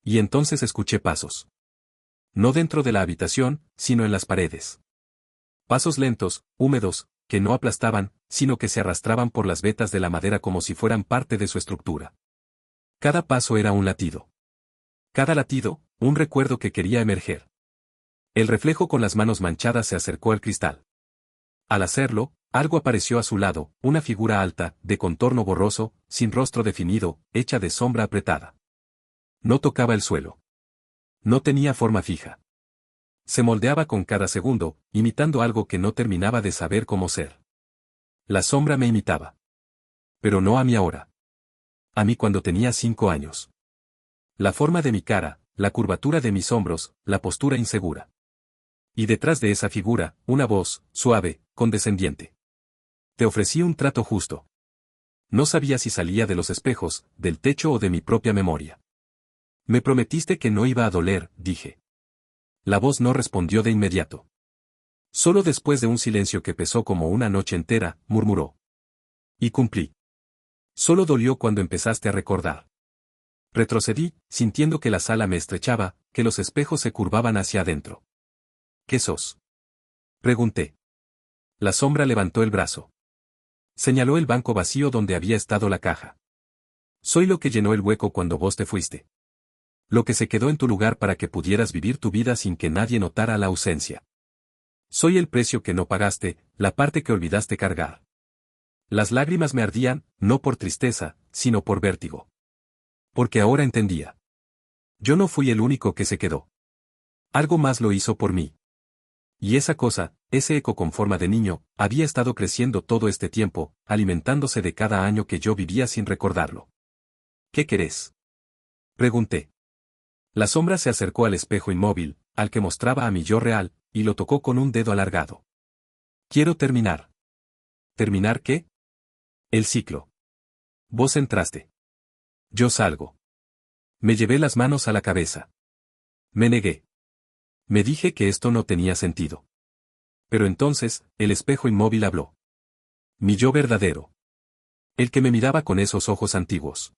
Y entonces escuché pasos. No dentro de la habitación, sino en las paredes. Pasos lentos, húmedos, que no aplastaban, sino que se arrastraban por las vetas de la madera como si fueran parte de su estructura. Cada paso era un latido. Cada latido, un recuerdo que quería emerger. El reflejo con las manos manchadas se acercó al cristal. Al hacerlo, algo apareció a su lado, una figura alta, de contorno borroso, sin rostro definido, hecha de sombra apretada. No tocaba el suelo. No tenía forma fija. Se moldeaba con cada segundo, imitando algo que no terminaba de saber cómo ser. La sombra me imitaba. Pero no a mí ahora. A mí cuando tenía 5 años. La forma de mi cara, la curvatura de mis hombros, la postura insegura. Y detrás de esa figura, una voz, suave, condescendiente. Te ofrecí un trato justo. No sabía si salía de los espejos, del techo o de mi propia memoria. Me prometiste que no iba a doler, dije. La voz no respondió de inmediato. Solo después de un silencio que pesó como una noche entera, murmuró. Y cumplí. Solo dolió cuando empezaste a recordar. Retrocedí, sintiendo que la sala me estrechaba, que los espejos se curvaban hacia adentro. ¿Qué sos? Pregunté. La sombra levantó el brazo. Señaló el banco vacío donde había estado la caja. Soy lo que llenó el hueco cuando vos te fuiste. Lo que se quedó en tu lugar para que pudieras vivir tu vida sin que nadie notara la ausencia. Soy el precio que no pagaste, la parte que olvidaste cargar. Las lágrimas me ardían, no por tristeza, sino por vértigo. Porque ahora entendía. Yo no fui el único que se quedó. Algo más lo hizo por mí. Y esa cosa, ese eco con forma de niño, había estado creciendo todo este tiempo, alimentándose de cada año que yo vivía sin recordarlo. ¿Qué querés? Pregunté. La sombra se acercó al espejo inmóvil, al que mostraba a mi yo real, y lo tocó con un dedo alargado. Quiero terminar. ¿Terminar qué? El ciclo. Vos entraste. Yo salgo. Me llevé las manos a la cabeza. Me negué. Me dije que esto no tenía sentido. Pero entonces, el espejo inmóvil habló. Mi yo verdadero. El que me miraba con esos ojos antiguos.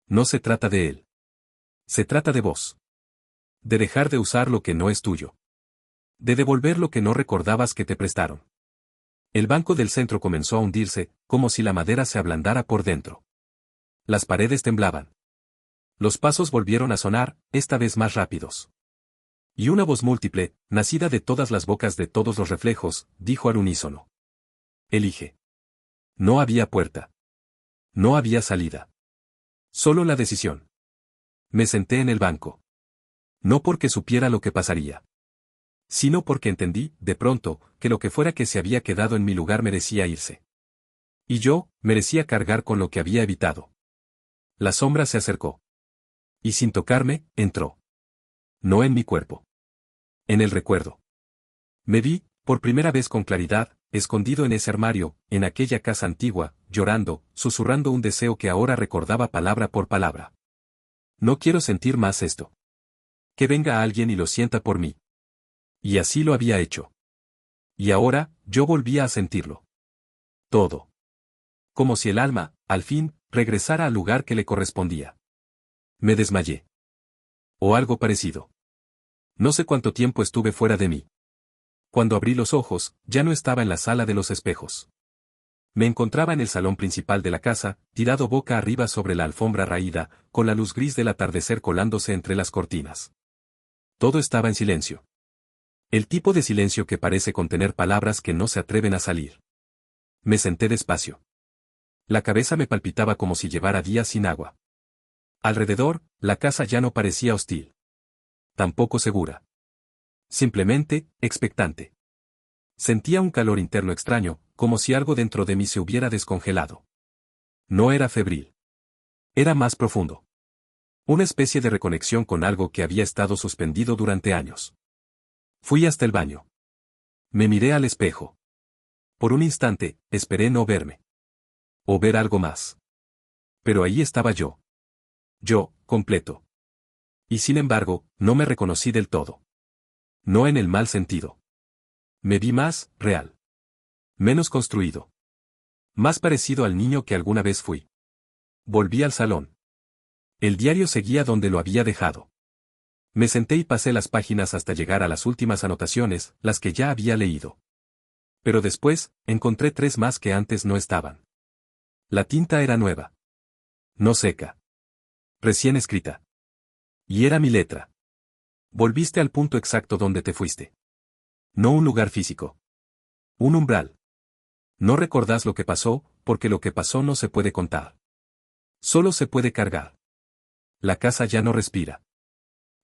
No se trata de él. Se trata de vos. De dejar de usar lo que no es tuyo. De devolver lo que no recordabas que te prestaron. El banco del centro comenzó a hundirse, como si la madera se ablandara por dentro. Las paredes temblaban. Los pasos volvieron a sonar, esta vez más rápidos. Y una voz múltiple, nacida de todas las bocas de todos los reflejos, dijo al unísono. Elige. No había puerta. No había salida. Solo la decisión. Me senté en el banco. No porque supiera lo que pasaría. Sino porque entendí, de pronto, que lo que fuera que se había quedado en mi lugar merecía irse. Y yo, merecía cargar con lo que había evitado. La sombra se acercó. Y sin tocarme, entró. No en mi cuerpo. En el recuerdo. Me vi, por primera vez con claridad, escondido en ese armario, en aquella casa antigua, llorando, susurrando un deseo que ahora recordaba palabra por palabra. No quiero sentir más esto. Que venga alguien y lo sienta por mí. Y así lo había hecho. Y ahora, yo volvía a sentirlo. Todo. Como si el alma, al fin, regresara al lugar que le correspondía. Me desmayé. O algo parecido. No sé cuánto tiempo estuve fuera de mí. Cuando abrí los ojos, ya no estaba en la sala de los espejos. Me encontraba en el salón principal de la casa, tirado boca arriba sobre la alfombra raída, con la luz gris del atardecer colándose entre las cortinas. Todo estaba en silencio. El tipo de silencio que parece contener palabras que no se atreven a salir. Me senté despacio. La cabeza me palpitaba como si llevara días sin agua. Alrededor, la casa ya no parecía hostil. Tampoco segura. Simplemente, expectante. Sentía un calor interno extraño, como si algo dentro de mí se hubiera descongelado. No era febril. Era más profundo. Una especie de reconexión con algo que había estado suspendido durante años. Fui hasta el baño. Me miré al espejo. Por un instante, esperé no verme. O ver algo más. Pero ahí estaba yo. Yo, completo. Y sin embargo, no me reconocí del todo. No en el mal sentido. Me vi más, real. Menos construido. Más parecido al niño que alguna vez fui. Volví al salón. El diario seguía donde lo había dejado. Me senté y pasé las páginas hasta llegar a las últimas anotaciones, las que ya había leído. Pero después, encontré 3 más que antes no estaban. La tinta era nueva. No seca. Recién escrita. Y era mi letra. Volviste al punto exacto donde te fuiste. No un lugar físico. Un umbral. No recordás lo que pasó, porque lo que pasó no se puede contar. Solo se puede cargar. La casa ya no respira.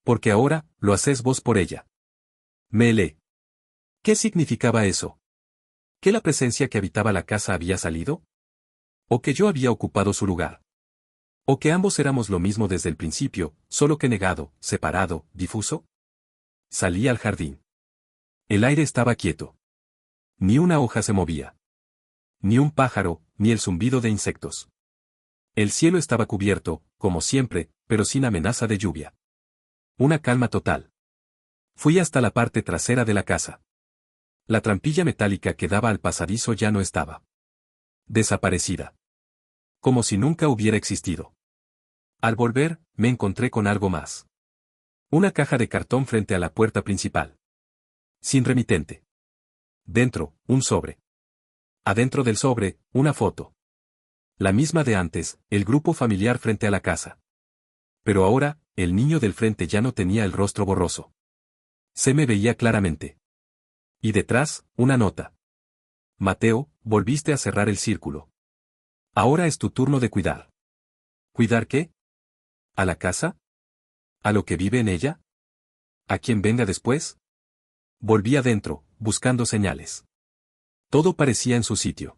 Porque ahora, lo haces vos por ella. Me helé. ¿Qué significaba eso? ¿Que la presencia que habitaba la casa había salido? ¿O que yo había ocupado su lugar? ¿O que ambos éramos lo mismo desde el principio, solo que negado, separado, difuso? Salí al jardín. El aire estaba quieto. Ni una hoja se movía. Ni un pájaro, ni el zumbido de insectos. El cielo estaba cubierto, como siempre, pero sin amenaza de lluvia. Una calma total. Fui hasta la parte trasera de la casa. La trampilla metálica que daba al pasadizo ya no estaba. Desaparecida. Como si nunca hubiera existido. Al volver, me encontré con algo más. Una caja de cartón frente a la puerta principal. Sin remitente. Dentro, un sobre. Adentro del sobre, una foto. La misma de antes, el grupo familiar frente a la casa. Pero ahora, el niño del frente ya no tenía el rostro borroso. Se me veía claramente. Y detrás, una nota. Mateo, volviste a cerrar el círculo. Ahora es tu turno de cuidar. ¿Cuidar qué? ¿A la casa? ¿A lo que vive en ella? ¿A quien venga después? Volví adentro, buscando señales. Todo parecía en su sitio.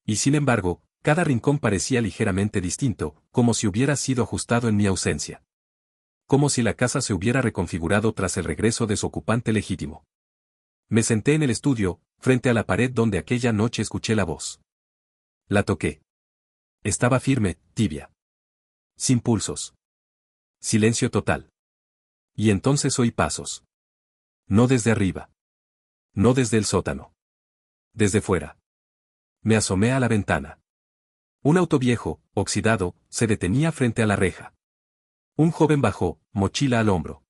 Y sin embargo, cada rincón parecía ligeramente distinto, como si hubiera sido ajustado en mi ausencia. Como si la casa se hubiera reconfigurado tras el regreso de su ocupante legítimo. Me senté en el estudio, frente a la pared donde aquella noche escuché la voz. La toqué. Estaba firme, tibia. Sin pulsos. Silencio total. Y entonces oí pasos. No desde arriba. No desde el sótano. Desde fuera. Me asomé a la ventana. Un auto viejo, oxidado, se detenía frente a la reja. Un joven bajó, mochila al hombro.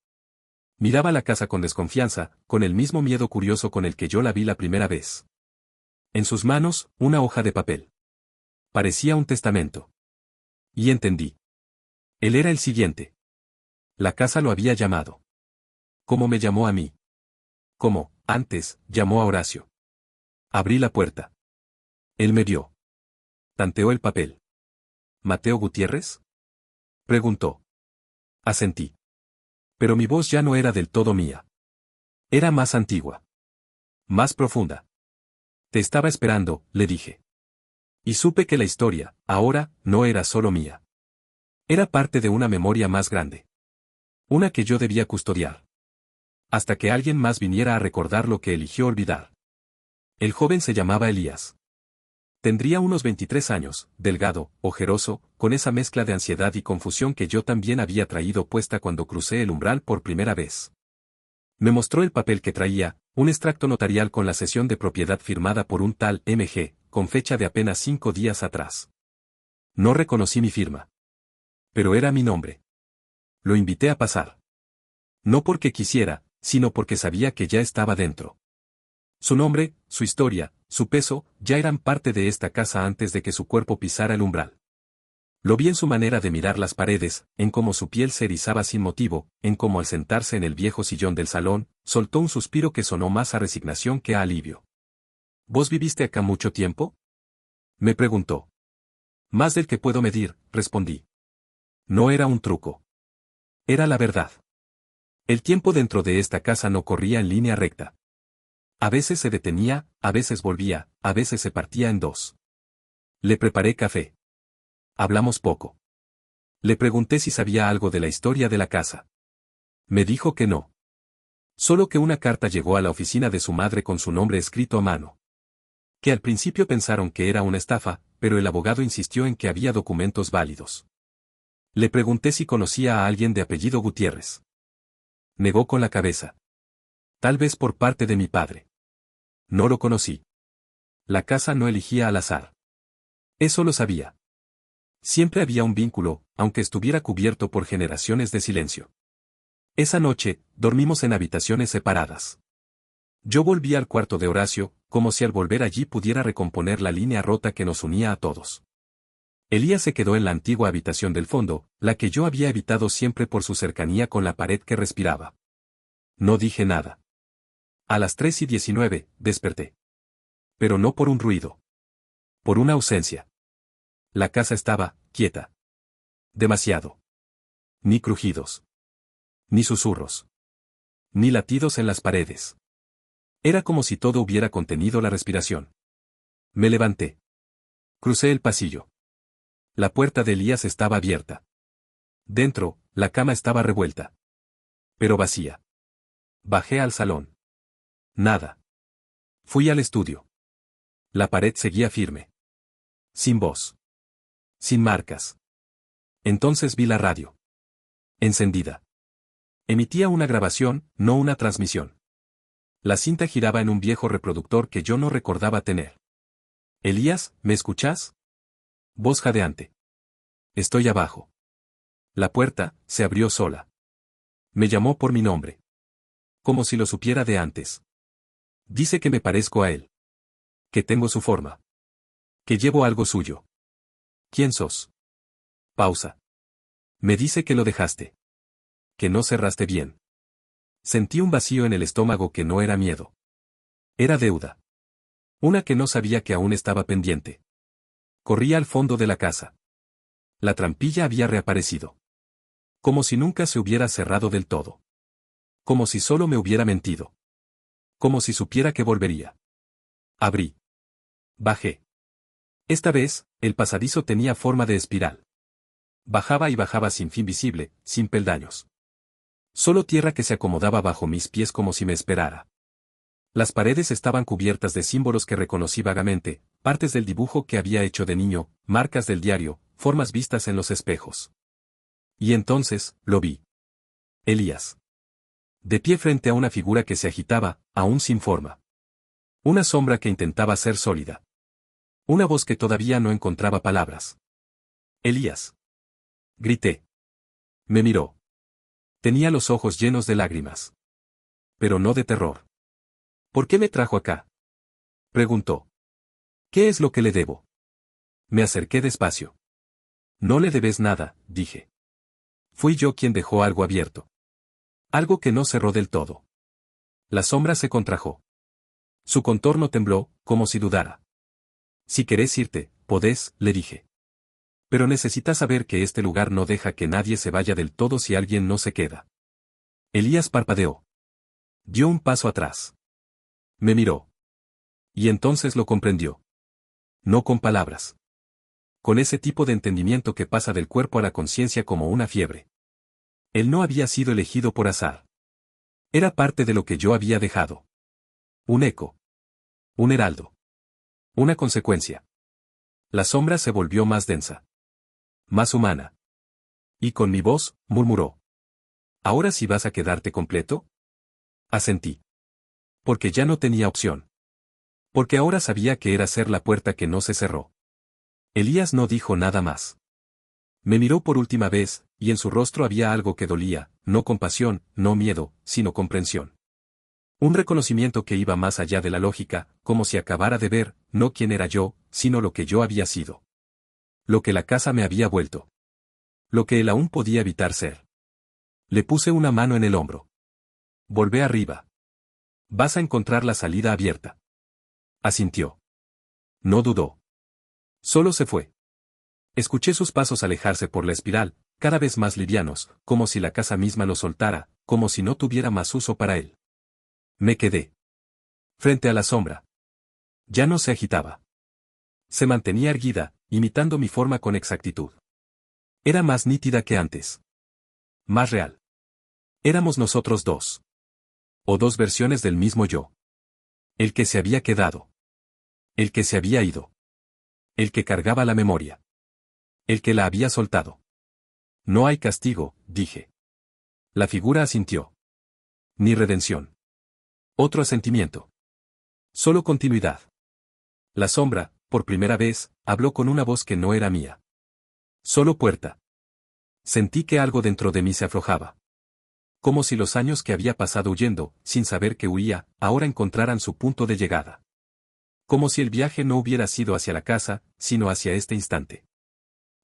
Miraba la casa con desconfianza, con el mismo miedo curioso con el que yo la vi la primera vez. En sus manos, una hoja de papel. Parecía un testamento. Y entendí. Él era el siguiente. La casa lo había llamado. Como me llamó a mí. Como, antes, llamó a Horacio. Abrí la puerta. Él me vio. Tanteó el papel. ¿Mateo Gutiérrez? Preguntó. Asentí. Pero mi voz ya no era del todo mía. Era más antigua. Más profunda. Te estaba esperando, le dije. Y supe que la historia, ahora, no era solo mía. Era parte de una memoria más grande. Una que yo debía custodiar. Hasta que alguien más viniera a recordar lo que eligió olvidar. El joven se llamaba Elías. Tendría unos 23 años, delgado, ojeroso, con esa mezcla de ansiedad y confusión que yo también había traído puesta cuando crucé el umbral por primera vez. Me mostró el papel que traía, un extracto notarial con la cesión de propiedad firmada por un tal M.G., con fecha de apenas 5 días atrás. No reconocí mi firma. Pero era mi nombre. Lo invité a pasar. No porque quisiera, sino porque sabía que ya estaba dentro. Su nombre, su historia, su peso, ya eran parte de esta casa antes de que su cuerpo pisara el umbral. Lo vi en su manera de mirar las paredes, en cómo su piel se erizaba sin motivo, en cómo al sentarse en el viejo sillón del salón, soltó un suspiro que sonó más a resignación que a alivio. ¿Vos viviste acá mucho tiempo? Me preguntó. Más del que puedo medir, respondí. No era un truco. Era la verdad. El tiempo dentro de esta casa no corría en línea recta. A veces se detenía, a veces volvía, a veces se partía en dos. Le preparé café. Hablamos poco. Le pregunté si sabía algo de la historia de la casa. Me dijo que no. Solo que una carta llegó a la oficina de su madre con su nombre escrito a mano. Que al principio pensaron que era una estafa, pero el abogado insistió en que había documentos válidos. Le pregunté si conocía a alguien de apellido Gutiérrez. Negó con la cabeza. Tal vez por parte de mi padre. No lo conocí. La casa no elegía al azar. Eso lo sabía. Siempre había un vínculo, aunque estuviera cubierto por generaciones de silencio. Esa noche, dormimos en habitaciones separadas. Yo volví al cuarto de Horacio, como si al volver allí pudiera recomponer la línea rota que nos unía a todos. Elías se quedó en la antigua habitación del fondo, la que yo había evitado siempre por su cercanía con la pared que respiraba. No dije nada. A las 3:19, desperté. Pero no por un ruido. Por una ausencia. La casa estaba, quieta. Demasiado. Ni crujidos. Ni susurros. Ni latidos en las paredes. Era como si todo hubiera contenido la respiración. Me levanté. Crucé el pasillo. La puerta de Elías estaba abierta. Dentro, la cama estaba revuelta. Pero vacía. Bajé al salón. Nada. Fui al estudio. La pared seguía firme. Sin voz. Sin marcas. Entonces vi la radio. Encendida. Emitía una grabación, no una transmisión. La cinta giraba en un viejo reproductor que yo no recordaba tener. Elías, ¿me escuchás? Voz jadeante. Estoy abajo. La puerta se abrió sola. Me llamó por mi nombre. Como si lo supiera de antes. Dice que me parezco a él. Que tengo su forma. Que llevo algo suyo. ¿Quién sos? Pausa. Me dice que lo dejaste. Que no cerraste bien. Sentí un vacío en el estómago que no era miedo. Era deuda. Una que no sabía que aún estaba pendiente. Corrí al fondo de la casa. La trampilla había reaparecido. Como si nunca se hubiera cerrado del todo. Como si solo me hubiera mentido. Como si supiera que volvería. Abrí. Bajé. Esta vez, el pasadizo tenía forma de espiral. Bajaba y bajaba sin fin visible, sin peldaños. Solo tierra que se acomodaba bajo mis pies como si me esperara. Las paredes estaban cubiertas de símbolos que reconocí vagamente, partes del dibujo que había hecho de niño, marcas del diario, formas vistas en los espejos. Y entonces, lo vi. Elías. De pie frente a una figura que se agitaba, aún sin forma. Una sombra que intentaba ser sólida. Una voz que todavía no encontraba palabras. Elías. Grité. Me miró. Tenía los ojos llenos de lágrimas. Pero no de terror. ¿Por qué me trajo acá? Preguntó. ¿Qué es lo que le debo? Me acerqué despacio. No le debes nada, dije. Fui yo quien dejó algo abierto. Algo que no cerró del todo. La sombra se contrajo. Su contorno tembló, como si dudara. Si querés irte, podés, le dije. Pero necesitas saber que este lugar no deja que nadie se vaya del todo si alguien no se queda. Elías parpadeó. Dio un paso atrás. Me miró. Y entonces lo comprendió. No con palabras. Con ese tipo de entendimiento que pasa del cuerpo a la conciencia como una fiebre. Él no había sido elegido por azar. Era parte de lo que yo había dejado. Un eco. Un heraldo. Una consecuencia. La sombra se volvió más densa. Más humana. Y con mi voz, murmuró. ¿Ahora sí vas a quedarte completo? Asentí. Porque ya no tenía opción. Porque ahora sabía que era ser la puerta que no se cerró. Elías no dijo nada más. Me miró por última vez, y en su rostro había algo que dolía, no compasión, no miedo, sino comprensión. Un reconocimiento que iba más allá de la lógica, como si acabara de ver, no quién era yo, sino lo que yo había sido. Lo que la casa me había vuelto. Lo que él aún podía evitar ser. Le puse una mano en el hombro. Volvé arriba. Vas a encontrar la salida abierta. Asintió. No dudó. Solo se fue. Escuché sus pasos alejarse por la espiral, cada vez más livianos, como si la casa misma lo soltara, como si no tuviera más uso para él. Me quedé. Frente a la sombra. Ya no se agitaba. Se mantenía erguida, imitando mi forma con exactitud. Era más nítida que antes. Más real. Éramos nosotros dos. O dos versiones del mismo yo. El que se había quedado. El que se había ido. El que cargaba la memoria. El que la había soltado. No hay castigo, dije. La figura asintió. Ni redención. Otro asentimiento. Solo continuidad. La sombra, por primera vez, habló con una voz que no era mía. Solo puerta. Sentí que algo dentro de mí se aflojaba. Como si los años que había pasado huyendo, sin saber que huía, ahora encontraran su punto de llegada. Como si el viaje no hubiera sido hacia la casa, sino hacia este instante.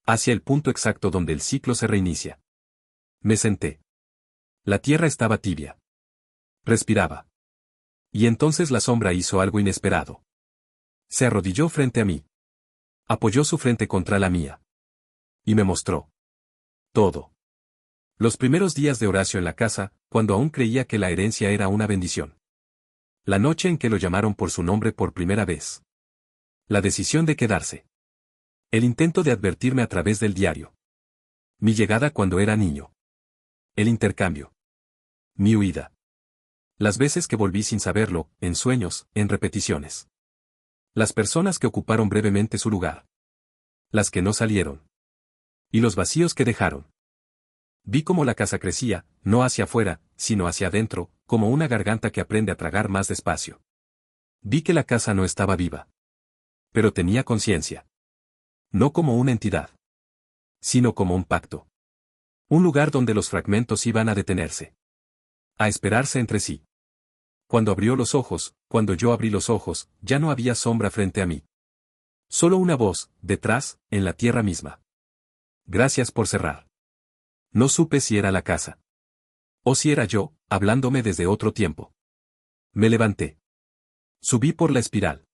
Hacia el punto exacto donde el ciclo se reinicia. Me senté. La tierra estaba tibia. Respiraba. Y entonces la sombra hizo algo inesperado. Se arrodilló frente a mí. Apoyó su frente contra la mía. Y me mostró. Todo. Los primeros días de Horacio en la casa, cuando aún creía que la herencia era una bendición. La noche en que lo llamaron por su nombre por primera vez. La decisión de quedarse. El intento de advertirme a través del diario. Mi llegada cuando era niño. El intercambio. Mi huida. Las veces que volví sin saberlo, en sueños, en repeticiones. Las personas que ocuparon brevemente su lugar. Las que no salieron. Y los vacíos que dejaron. Vi cómo la casa crecía, no hacia afuera, sino hacia adentro, como una garganta que aprende a tragar más despacio. Vi que la casa no estaba viva. Pero tenía conciencia. No como una entidad. Sino como un pacto. Un lugar donde los fragmentos iban a detenerse. A esperarse entre sí. Cuando abrió los ojos, cuando yo abrí los ojos, ya no había sombra frente a mí. Solo una voz, detrás, en la tierra misma. Gracias por cerrar. No supe si era la casa. O si era yo, hablándome desde otro tiempo. Me levanté. Subí por la espiral.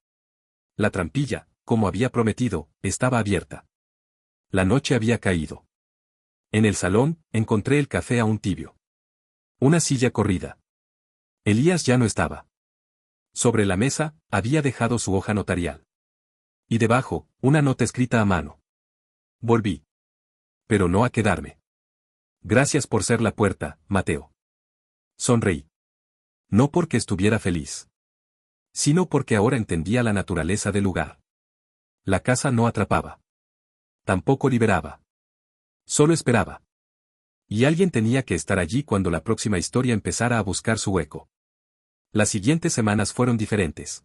La trampilla, como había prometido, estaba abierta. La noche había caído. En el salón, encontré el café aún tibio. Una silla corrida. Elías ya no estaba. Sobre la mesa, había dejado su hoja notarial. Y debajo, una nota escrita a mano. Volví. Pero no a quedarme. Gracias por ser la puerta, Mateo. Sonreí. No porque estuviera feliz. Sino porque ahora entendía la naturaleza del lugar. La casa no atrapaba. Tampoco liberaba. Solo esperaba. Y alguien tenía que estar allí cuando la próxima historia empezara a buscar su hueco. Las siguientes semanas fueron diferentes.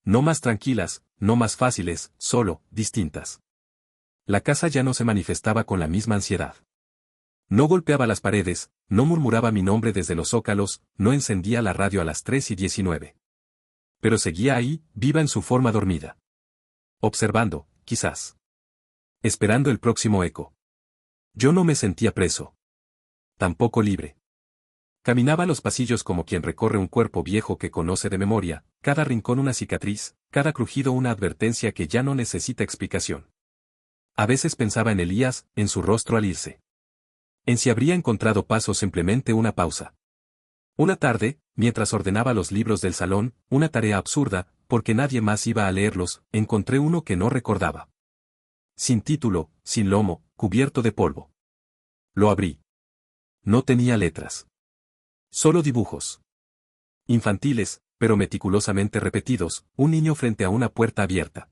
No más tranquilas, no más fáciles, solo, distintas. La casa ya no se manifestaba con la misma ansiedad. No golpeaba las paredes, no murmuraba mi nombre desde los zócalos, no encendía la radio a las 3:19. Pero seguía ahí, viva en su forma dormida. Observando, quizás. Esperando el próximo eco. Yo no me sentía preso. Tampoco libre. Caminaba los pasillos como quien recorre un cuerpo viejo que conoce de memoria, cada rincón una cicatriz, cada crujido una advertencia que ya no necesita explicación. A veces pensaba en Elías, en su rostro al irse. En si habría encontrado paz o simplemente una pausa. Una tarde, mientras ordenaba los libros del salón, una tarea absurda, porque nadie más iba a leerlos, encontré uno que no recordaba. Sin título, sin lomo, cubierto de polvo. Lo abrí. No tenía letras. Solo dibujos. Infantiles, pero meticulosamente repetidos, un niño frente a una puerta abierta.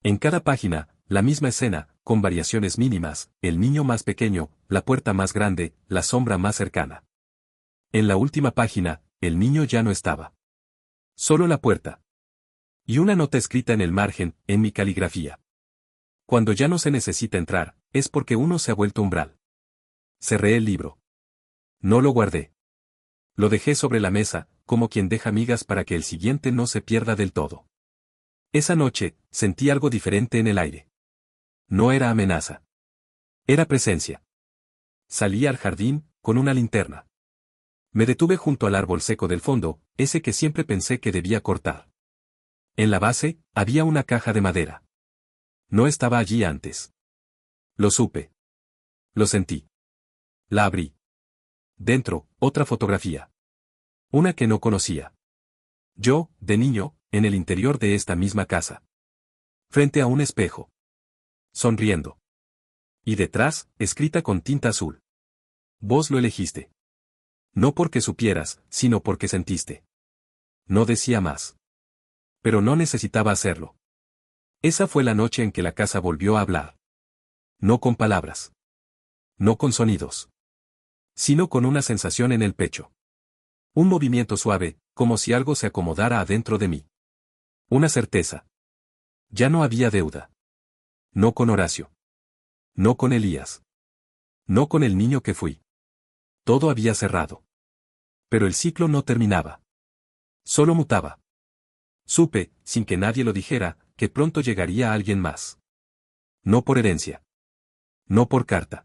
En cada página, la misma escena, con variaciones mínimas, el niño más pequeño, la puerta más grande, la sombra más cercana. En la última página, el niño ya no estaba. Solo la puerta. Y una nota escrita en el margen, en mi caligrafía. Cuando ya no se necesita entrar, es porque uno se ha vuelto umbral. Cerré el libro. No lo guardé. Lo dejé sobre la mesa, como quien deja migas para que el siguiente no se pierda del todo. Esa noche, sentí algo diferente en el aire. No era amenaza. Era presencia. Salí al jardín, con una linterna. Me detuve junto al árbol seco del fondo, ese que siempre pensé que debía cortar. En la base, había una caja de madera. No estaba allí antes. Lo supe. Lo sentí. La abrí. Dentro, otra fotografía. Una que no conocía. Yo, de niño, en el interior de esta misma casa. Frente a un espejo. Sonriendo. Y detrás, escrita con tinta azul. Vos lo elegiste. No porque supieras, sino porque sentiste. No decía más. Pero no necesitaba hacerlo. Esa fue la noche en que la casa volvió a hablar. No con palabras. No con sonidos. Sino con una sensación en el pecho. Un movimiento suave, como si algo se acomodara adentro de mí. Una certeza. Ya no había deuda. No con Horacio. No con Elías. No con el niño que fui. Todo había cerrado. Pero el ciclo no terminaba. Solo mutaba. Supe, sin que nadie lo dijera, que pronto llegaría alguien más. No por herencia. No por carta.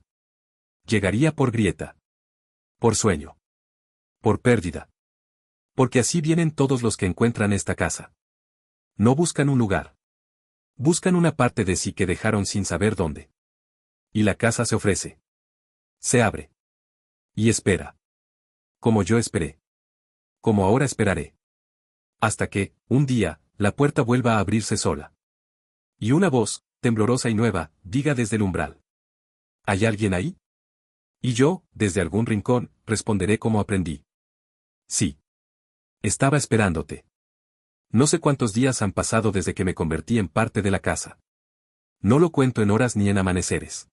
Llegaría por grieta. Por sueño. Por pérdida. Porque así vienen todos los que encuentran esta casa. No buscan un lugar. Buscan una parte de sí que dejaron sin saber dónde. Y la casa se ofrece. Se abre. Y espera. Como yo esperé. Como ahora esperaré. Hasta que, un día, la puerta vuelva a abrirse sola. Y una voz, temblorosa y nueva, diga desde el umbral. ¿Hay alguien ahí? Y yo, desde algún rincón, responderé como aprendí. Sí. Estaba esperándote. No sé cuántos días han pasado desde que me convertí en parte de la casa. No lo cuento en horas ni en amaneceres.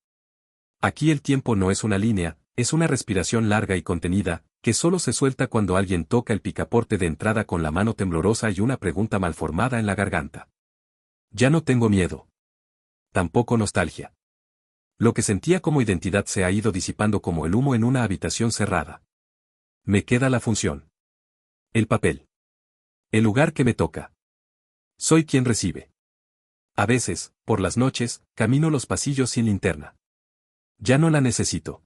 Aquí el tiempo no es una línea, es una respiración larga y contenida, que solo se suelta cuando alguien toca el picaporte de entrada con la mano temblorosa y una pregunta mal formada en la garganta. Ya no tengo miedo. Tampoco nostalgia. Lo que sentía como identidad se ha ido disipando como el humo en una habitación cerrada. Me queda la función. El papel. El lugar que me toca. Soy quien recibe. A veces, por las noches, camino los pasillos sin linterna. Ya no la necesito.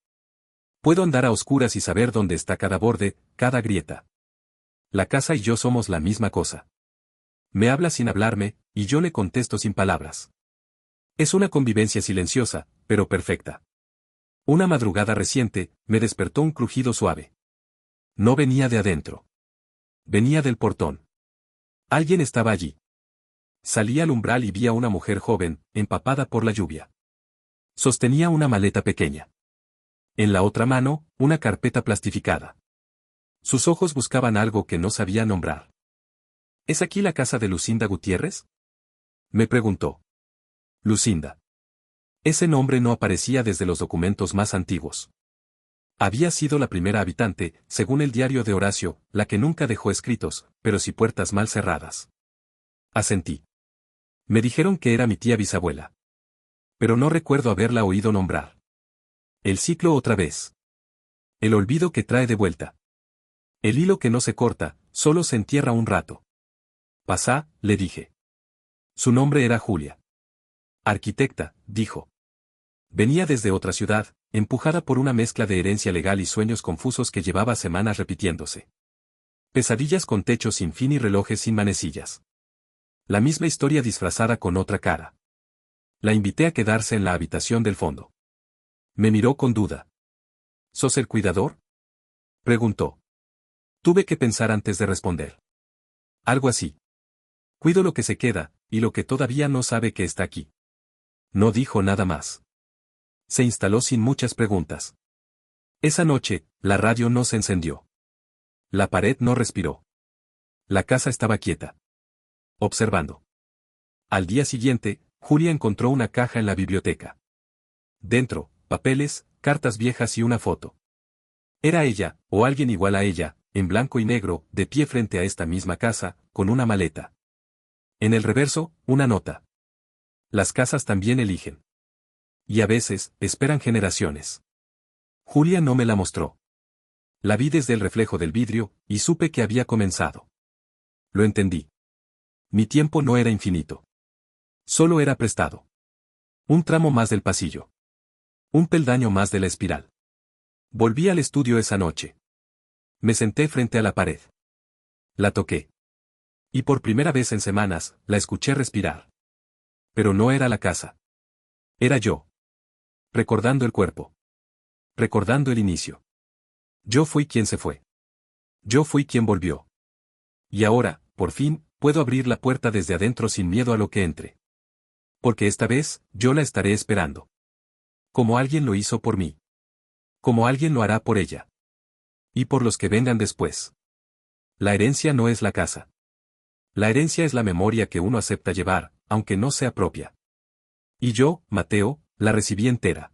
Puedo andar a oscuras y saber dónde está cada borde, cada grieta. La casa y yo somos la misma cosa. Me habla sin hablarme, y yo le contesto sin palabras. Es una convivencia silenciosa, pero perfecta. Una madrugada reciente, me despertó un crujido suave. No venía de adentro. Venía del portón. Alguien estaba allí. Salí al umbral y vi a una mujer joven, empapada por la lluvia. Sostenía una maleta pequeña. En la otra mano, una carpeta plastificada. Sus ojos buscaban algo que no sabía nombrar. ¿Es aquí la casa de Lucinda Gutiérrez? Me preguntó. Lucinda. Ese nombre no aparecía desde los documentos más antiguos. Había sido la primera habitante, según el diario de Horacio, la que nunca dejó escritos, pero sí puertas mal cerradas. Asentí. Me dijeron que era mi tía bisabuela. Pero no recuerdo haberla oído nombrar. El ciclo otra vez. El olvido que trae de vuelta. El hilo que no se corta, solo se entierra un rato. Pasá, le dije. Su nombre era Julia. Arquitecta, dijo. Venía desde otra ciudad, empujada por una mezcla de herencia legal y sueños confusos que llevaba semanas repitiéndose. Pesadillas con techos sin fin y relojes sin manecillas. La misma historia disfrazada con otra cara. La invité a quedarse en la habitación del fondo. Me miró con duda. ¿Sos el cuidador? Preguntó. Tuve que pensar antes de responder. Algo así. Cuido lo que se queda, y lo que todavía no sabe que está aquí. No dijo nada más. Se instaló sin muchas preguntas. Esa noche, la radio no se encendió. La pared no respiró. La casa estaba quieta. Observando. Al día siguiente, Julia encontró una caja en la biblioteca. Dentro, papeles, cartas viejas y una foto. Era ella, o alguien igual a ella, en blanco y negro, de pie frente a esta misma casa, con una maleta. En el reverso, una nota. Las casas también eligen. Y a veces, esperan generaciones. Julia no me la mostró. La vi desde el reflejo del vidrio, y supe que había comenzado. Lo entendí. Mi tiempo no era infinito. Solo era prestado. Un tramo más del pasillo. Un peldaño más de la espiral. Volví al estudio esa noche. Me senté frente a la pared. La toqué. Y por primera vez en semanas, la escuché respirar. Pero no era la casa. Era yo. Recordando el cuerpo. Recordando el inicio. Yo fui quien se fue. Yo fui quien volvió. Y ahora, por fin, puedo abrir la puerta desde adentro sin miedo a lo que entre. Porque esta vez, yo la estaré esperando. Como alguien lo hizo por mí. Como alguien lo hará por ella. Y por los que vengan después. La herencia no es la casa. La herencia es la memoria que uno acepta llevar, aunque no sea propia. Y yo, Mateo, la recibí entera.